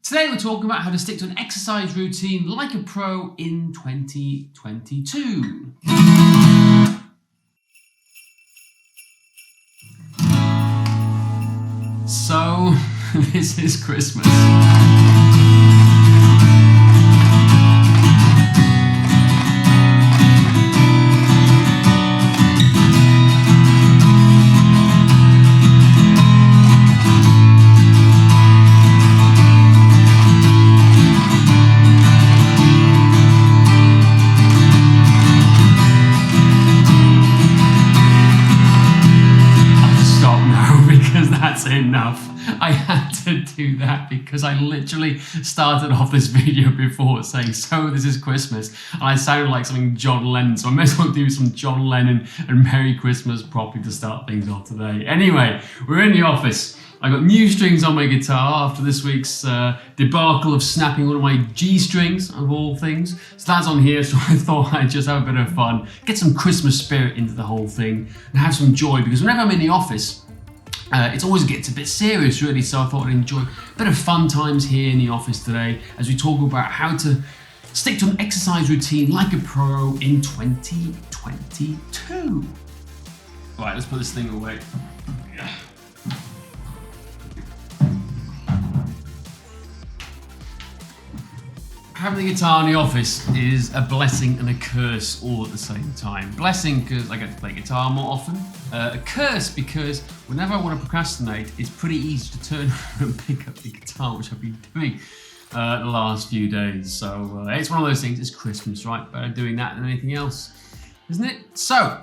Today we're talking about how to stick to an exercise routine like a pro in 2022. So, this is Christmas. That's enough. I had to do that because I literally started off this video before saying, so this is Christmas, and I sounded like something John Lennon, so I may as well do some John Lennon and Merry Christmas properly to start things off today. Anyway, we're in the office. I got new strings on my guitar after this week's debacle of snapping one of my G strings, of all things. So that's on here, so I thought I'd just have a bit of fun, get some Christmas spirit into the whole thing, and have some joy, because whenever I'm in the office, it always gets a bit serious, really, so I thought I'd enjoy a bit of fun times here in the office today as we talk about how to stick to an exercise routine like a pro in 2022. Right, let's put this thing away. Having the guitar in the office is a blessing and a curse all at the same time. Blessing because I get to play guitar more often. A curse because whenever I want to procrastinate, it's pretty easy to turn around and pick up the guitar, which I've been doing the last few days. So it's one of those things, it's Christmas, right? Better doing that than anything else, isn't it? So,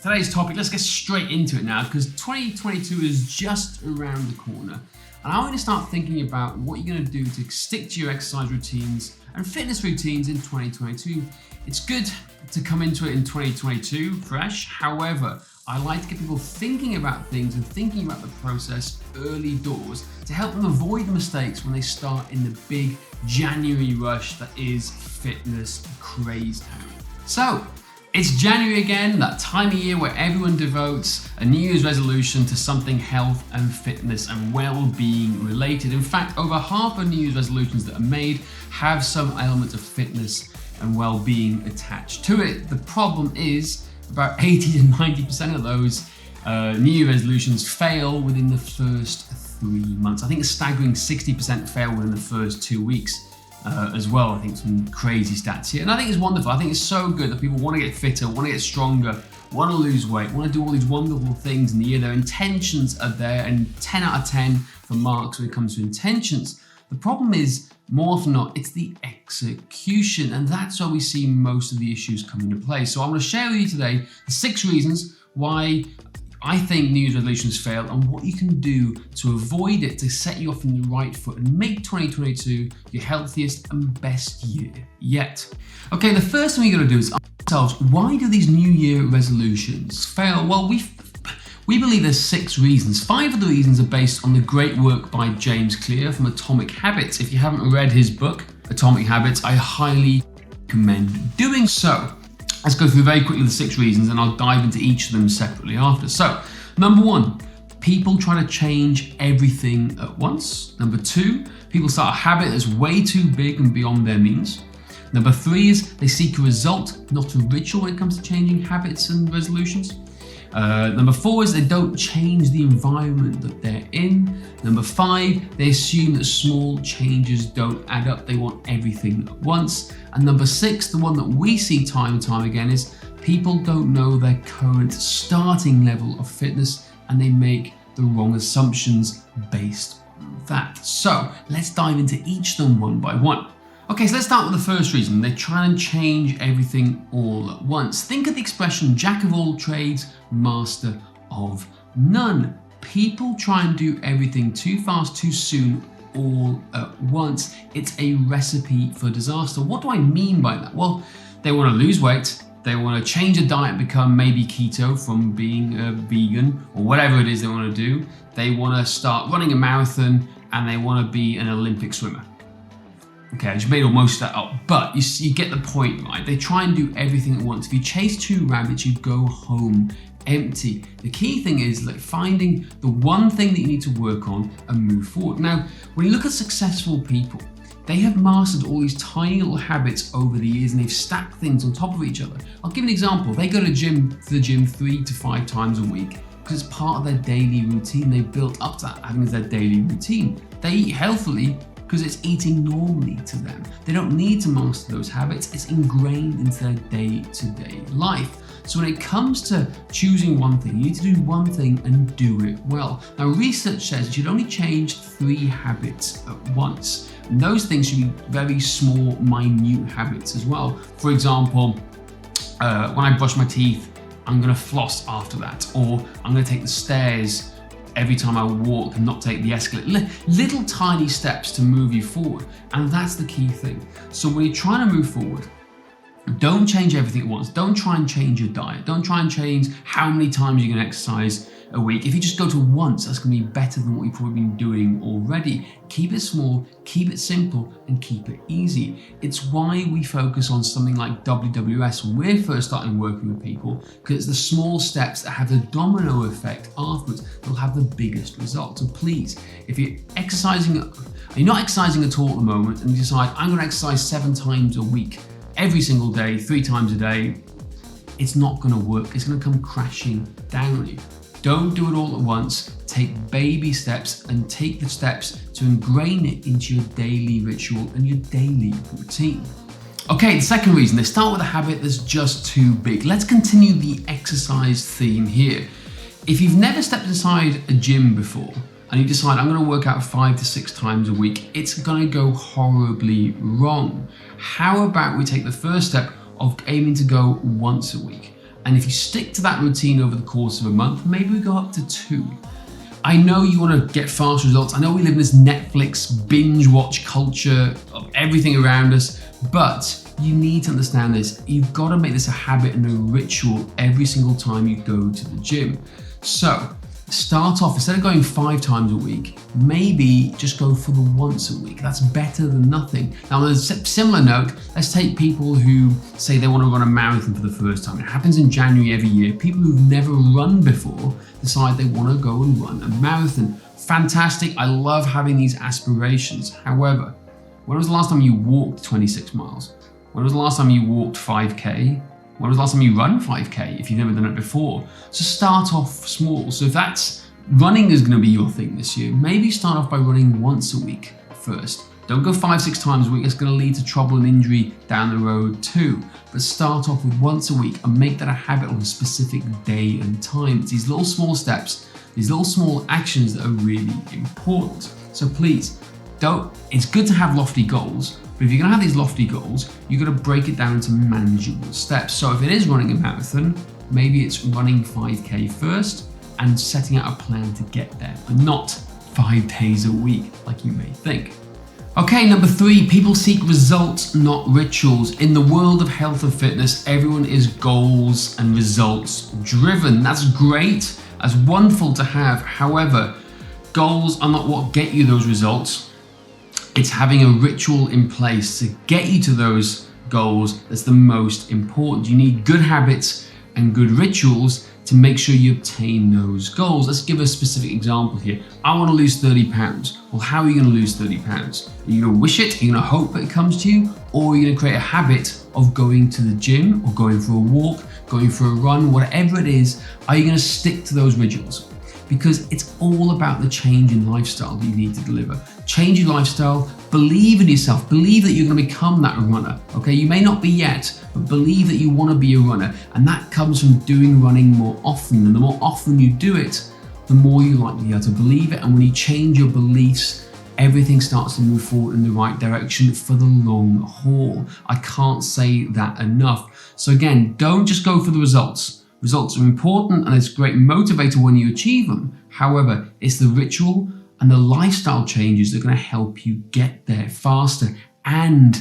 today's topic, let's get straight into it now, because 2022 is just around the corner. And I want you to start thinking about what you're going to do to stick to your exercise routines and fitness routines in 2022. It's good to come into it in 2022 fresh. However, I like to get people thinking about things and thinking about the process early doors to help them avoid mistakes when they start in the big January rush that is fitness craze time. So, it's January again, that time of year where everyone devotes a New Year's resolution to something health and fitness and well-being related. In fact, over half of New Year's resolutions that are made have some element of fitness and well-being attached to it. The problem is about 80 to 90% of those New Year resolutions fail within the first 3 months. I think a staggering 60% fail within the first 2 weeks. As well. I think some crazy stats here. And I think it's wonderful. I think it's so good that people want to get fitter, want to get stronger, want to lose weight, want to do all these wonderful things in the year. Their intentions are there, and 10 out of 10 for marks when it comes to intentions. The problem is, more often than not, it's the execution, and that's where we see most of the issues come into play. So I'm going to share with you today the 6 reasons why I think New Year's resolutions fail and what you can do to avoid it, to set you off in the right foot and make 2022 your healthiest and best year yet. Okay, the first thing we're going to do is ask ourselves, why do these New Year resolutions fail? Well, we believe there's 6 reasons. 5 of the reasons are based on the great work by James Clear from Atomic Habits. If you haven't read his book, Atomic Habits, I highly recommend doing so. Let's go through very quickly the 6 reasons, and I'll dive into each of them separately after. So, number 1, people try to change everything at once. Number 2, people start a habit that's way too big and beyond their means. Number 3 is they seek a result, not a ritual when it comes to changing habits and resolutions. Number 4 is they don't change the environment that they're in. Number 5, they assume that small changes don't add up. They want everything at once. And number 6, the one that we see time and time again, is people don't know their current starting level of fitness and they make the wrong assumptions based on that. So let's dive into each of them one by one. Okay, so let's start with the first reason. They try and change everything all at once. Think of the expression, jack of all trades, master of none. People try and do everything too fast, too soon, all at once. It's a recipe for disaster. What do I mean by that? Well, they want to lose weight. They want to change a diet, become maybe keto from being a vegan or whatever it is they want to do. They want to start running a marathon and they want to be an Olympic swimmer. Okay, I just made almost that up, but you get the point, right? They try and do everything at once. If you chase 2 rabbits, you go home empty. The key thing is like finding the one thing that you need to work on and move forward. Now, when you look at successful people, they have mastered all these tiny little habits over the years and they've stacked things on top of each other. I'll give an example. They go to the gym 3 to 5 times a week because it's part of their daily routine. They've built up to that, having as their daily routine. They eat healthily because it's eating normally to them. They don't need to master those habits. It's ingrained into their day-to-day life. So when it comes to choosing one thing, you need to do one thing and do it well. Now, research says you should only change 3 habits at once. And those things should be very small, minute habits as well. For example, when I brush my teeth, I'm gonna floss after that, or I'm gonna take the stairs every time I walk and not take the escalator. Little tiny steps to move you forward. And that's the key thing. So when you're trying to move forward, don't change everything at once. Don't try and change your diet. Don't try and change how many times you're going to exercise a week. If you just go to once, that's going to be better than what you've probably been doing already. Keep it small, keep it simple, and keep it easy. It's why we focus on something like WWS when we're first starting working with people, because it's the small steps that have the domino effect afterwards that'll have the biggest result. So please, if you're not exercising at all at the moment and you decide, I'm going to exercise 7 times a week, every single day, 3 times a day, it's not going to work. It's going to come crashing down on you. Don't do it all at once. Take baby steps and take the steps to ingrain it into your daily ritual and your daily routine. Okay, the second reason, they start with a habit that's just too big. Let's continue the exercise theme here. If you've never stepped inside a gym before, and you decide I'm going to work out 5 to 6 times a week, it's going to go horribly wrong. How about we take the first step of aiming to go once a week? And if you stick to that routine over the course of a month, maybe we go up to 2. I know you want to get fast results. I know we live in this Netflix binge watch culture of everything around us, but you need to understand this. You've got to make this a habit and a ritual every single time you go to the gym. So start off, instead of going 5 times a week, maybe just go for the once a week. That's better than nothing. Now, on a similar note, let's take people who say they want to run a marathon for the first time. It happens in January every year. People who've never run before decide they want to go and run a marathon. Fantastic. I love having these aspirations. However, when was the last time you walked 26 miles? When was the last time you walked 5K? When was the last time you run 5K if you've never done it before? So start off small. So if that's running is going to be your thing this year, maybe start off by running once a week first. Don't go 5-6 times a week. It's going to lead to trouble and injury down the road too. But start off with once a week and make that a habit on a specific day and time. It's these little small steps, these little small actions that are really important. So please, it's good to have lofty goals, but if you're going to have these lofty goals, you've got to break it down into manageable steps. So if it is running a marathon, maybe it's running 5K first and setting out a plan to get there, but not 5 days a week like you may think. Okay, number 3, people seek results, not rituals. In the world of health and fitness, everyone is goals and results driven. That's great, that's wonderful to have. However, goals are not what get you those results. It's having a ritual in place to get you to those goals that's the most important. You need good habits and good rituals to make sure you obtain those goals. Let's give a specific example here. I want to lose 30 pounds. Well, how are you going to lose 30 pounds? Are you going to wish it? Are you going to hope that it comes to you? Or are you going to create a habit of going to the gym or going for a walk, going for a run, whatever it is? Are you going to stick to those rituals? Because it's all about the change in lifestyle that you need to deliver. Change your lifestyle, believe in yourself, believe that you're going to become that runner, okay? You may not be yet, but believe that you want to be a runner. And that comes from doing running more often. And the more often you do it, the more you're likely to believe it. And when you change your beliefs, everything starts to move forward in the right direction for the long haul. I can't say that enough. So again, don't just go for the results. Results are important and it's a great motivator when you achieve them. However, it's the ritual and the lifestyle changes that are going to help you get there faster and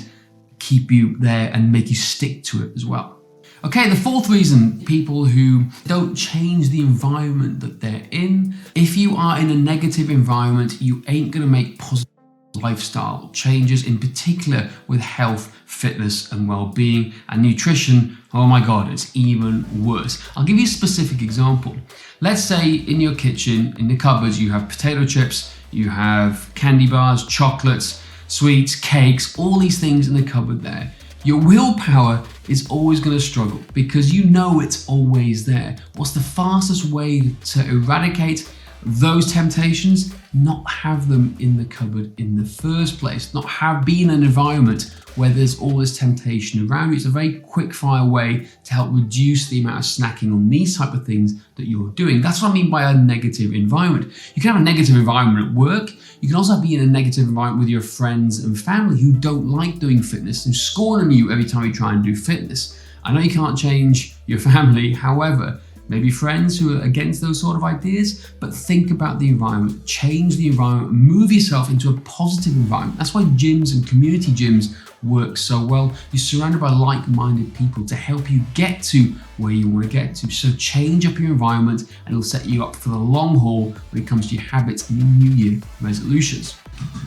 keep you there and make you stick to it as well. Okay, the 4th reason, people who don't change the environment that they're in. If you are in a negative environment, you ain't going to make positive lifestyle changes, in particular with health, fitness and well-being. And nutrition, oh my God, it's even worse. I'll give you a specific example. Let's say in your kitchen, in the cupboards, you have potato chips, you have candy bars, chocolates, sweets, cakes, all these things in the cupboard there. Your willpower is always going to struggle because you know it's always there. What's the fastest way to eradicate those temptations? Not have them in the cupboard in the first place. Not be in an environment where there's all this temptation around you. It's a very quick fire way to help reduce the amount of snacking on these type of things that you're doing. That's what I mean by a negative environment. You can have a negative environment at work. You can also be in a negative environment with your friends and family who don't like doing fitness, who scorn you every time you try and do fitness. I know you can't change your family, however, maybe friends who are against those sort of ideas, but think about the environment, change the environment, move yourself into a positive environment. That's why gyms and community gyms work so well. You're surrounded by like-minded people to help you get to where you want to get to. So change up your environment and it'll set you up for the long haul when it comes to your habits and your New Year resolutions.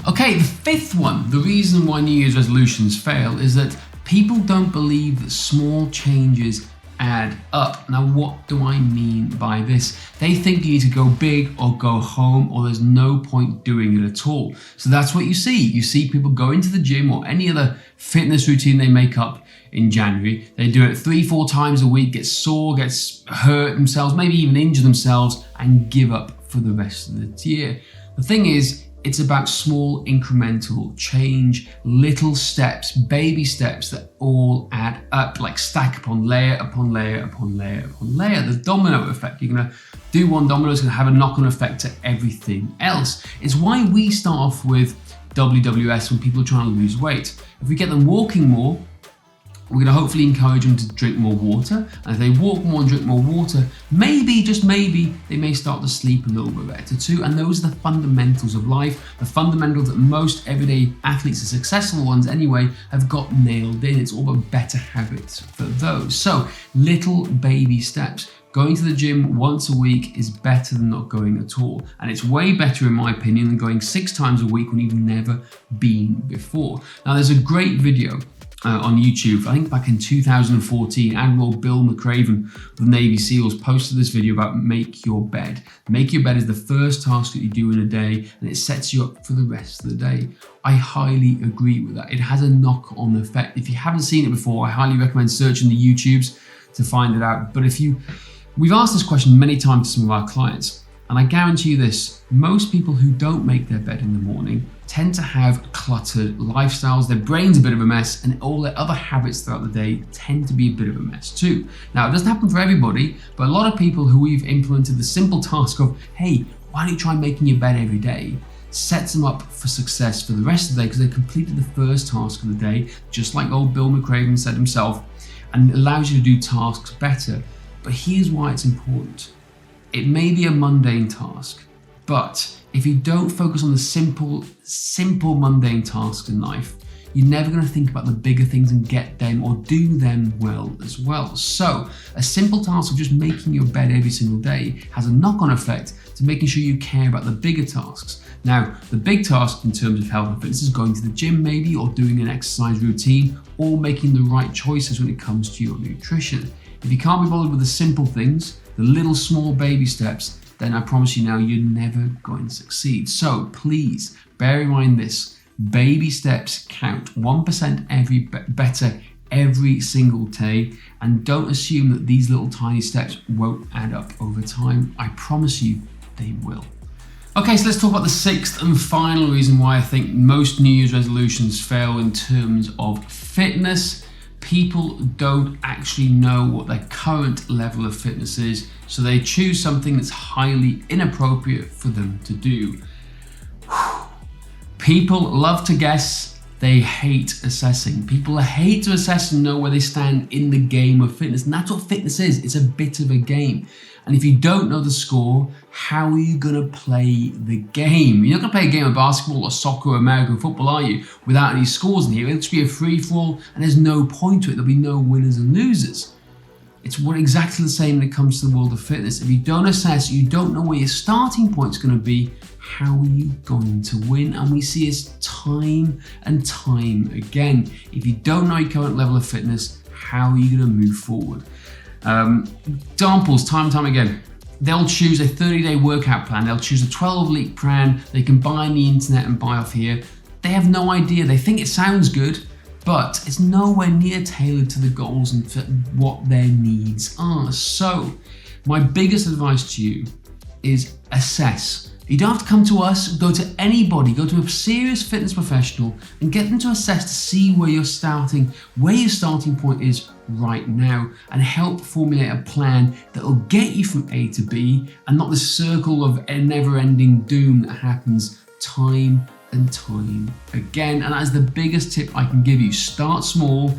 Okay, the fifth one, the reason why New Year's resolutions fail is that people don't believe that small changes add up. Now, what do I mean by this? They think you need to go big or go home, or there's no point doing it at all. So that's what you see. You see people go into the gym or any other fitness routine they make up in January. They do it 3-4 times a week, get sore, gets hurt themselves, maybe even injure themselves, and give up for the rest of the year. The thing is, it's about small incremental change, little steps, baby steps that all add up, like stack upon layer, upon layer, upon layer, upon layer. The domino effect. You're gonna do one domino, it's gonna have a knock-on effect to everything else. It's why we start off with WWS when people are trying to lose weight. If we get them walking more, we're going to hopefully encourage them to drink more water. And if they walk more and drink more water, maybe, just maybe, they may start to sleep a little bit better too. And those are the fundamentals of life, the fundamentals that most everyday athletes, the successful ones anyway, have got nailed in. It's all about better habits for those. So little baby steps. Going to the gym once a week is better than not going at all. And it's way better, in my opinion, than going 6 times a week when you've never been before. Now, there's a great video on YouTube, I think back in 2014, Admiral Bill McRaven of the Navy SEALs posted this video about make your bed. Make your bed is the first task that you do in a day, and it sets you up for the rest of the day. I highly agree with that. It has a knock-on effect. If you haven't seen it before, I highly recommend searching the YouTubes to find it out. But we've asked this question many times to some of our clients, and I guarantee you this, most people who don't make their bed in the morning tend to have cluttered lifestyles. Their brain's a bit of a mess, and all their other habits throughout the day tend to be a bit of a mess too. Now, it doesn't happen for everybody, but a lot of people who we've implemented the simple task of, hey, why don't you try making your bed every day, sets them up for success for the rest of the day because they completed the first task of the day, just like old Bill McRaven said himself, and allows you to do tasks better. But here's why it's important. It may be a mundane task, but if you don't focus on the simple mundane tasks in life, you're never going to think about the bigger things and get them or do them well as well. So a simple task of just making your bed every single day has a knock-on effect to making sure you care about the bigger tasks. Now, the big task in terms of health and fitness is going to the gym maybe, or doing an exercise routine, or making the right choices when it comes to your nutrition. If you can't be bothered with the simple things, the little small baby steps, then I promise you now, you're never going to succeed. So please bear in mind this, baby steps count. 1% better every single day, and don't assume that these little tiny steps won't add up over time. I promise you they will. Okay, so let's talk about the 6th and final reason why I think most New Year's resolutions fail in terms of fitness. People don't actually know what their current level of fitness is, so they choose something that's highly inappropriate for them to do. People love to guess, they hate assessing. People hate to assess and know where they stand in the game of fitness, and that's what fitness is. It's a bit of a game. And if you don't know the score, how are you gonna play the game? You're not gonna play a game of basketball or soccer or American football, are you? Without any scores in here. It'll just be a free-for-all, and there's no point to it. There'll be no winners and losers. It's exactly the same when it comes to the world of fitness. If you don't assess, you don't know where your starting point's going to be, how are you going to win? And we see this time and time again. If you don't know your current level of fitness, how are you going to move forward? Examples, time and time again. They'll choose a 30-day workout plan. They'll choose a 12-week plan they can buy on the internet and buy off here. They have no idea. They think it sounds good, but it's nowhere near tailored to the goals and to what their needs are. So my biggest advice to you is assess. You don't have to come to us, go to anybody, go to a serious fitness professional and get them to assess to see where your starting point is right now, and help formulate a plan that will get you from A to B and not the circle of a never-ending doom that happens time and time again. And that's the biggest tip I can give you. Start small,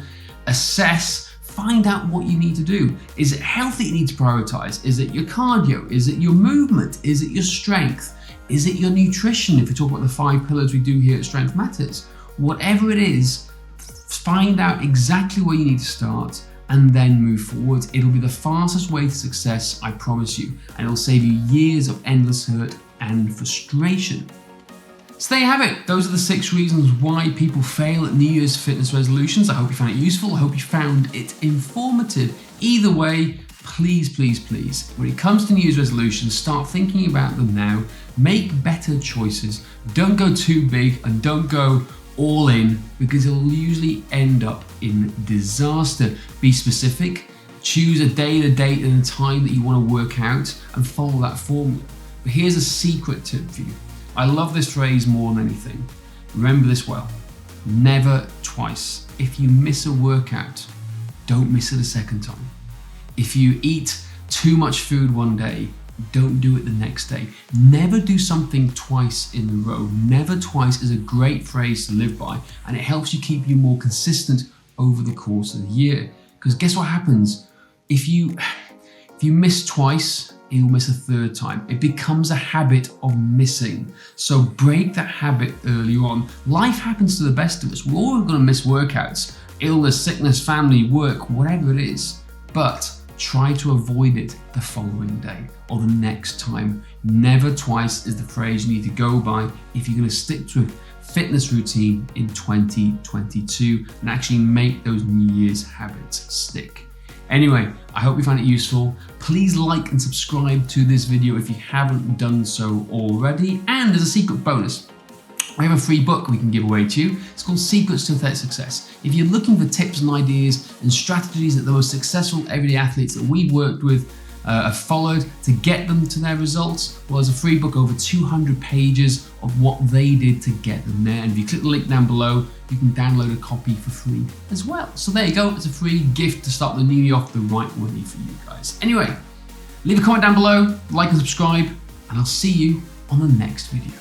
assess, find out what you need to do. Is it health that you need to prioritize? Is it your cardio? Is it your movement? Is it your strength? Is it your nutrition? If we talk about the 5 pillars we do here at Strength Matters, whatever it is, find out exactly where you need to start and then move forward. It'll be the fastest way to success, I promise you, and it'll save you years of endless hurt and frustration. So there you have it. Those are the 6 reasons why people fail at New Year's fitness resolutions. I hope you found it useful. I hope you found it informative. Either way, please, please, please, when it comes to New Year's resolutions, start thinking about them now. Make better choices. Don't go too big and don't go all in, because it'll usually end up in disaster. Be specific. Choose a day, a date, and a time that you want to work out and follow that formula. But here's a secret tip for you. I love this phrase more than anything. Remember this well. Never twice. If you miss a workout, don't miss it a second time. If you eat too much food one day, don't do it the next day. Never do something twice in a row. Never twice is a great phrase to live by, and it helps you keep you more consistent over the course of the year. Because guess what happens? If you miss twice, you'll miss a third time. It becomes a habit of missing. So break that habit early on. Life happens to the best of us. We're all going to miss workouts, illness, sickness, family, work, whatever it is. But try to avoid it the following day or the next time. Never twice is the phrase you need to go by if you're going to stick to a fitness routine in 2022 and actually make those New Year's habits stick. Anyway, I hope you found it useful. Please like and subscribe to this video if you haven't done so already. And there's a secret bonus. I have a free book we can give away to you. It's called Secrets to Athletic Success. If you're looking for tips and ideas and strategies that the most successful everyday athletes that we've worked with have followed to get them to their results, well, there's a free book over 200 pages of what they did to get them there. And if you click the link down below, you can download a copy for free as well. So there you go. It's a free gift to start the new year off the right way for you guys. Anyway, leave a comment down below, like and subscribe, and I'll see you on the next video.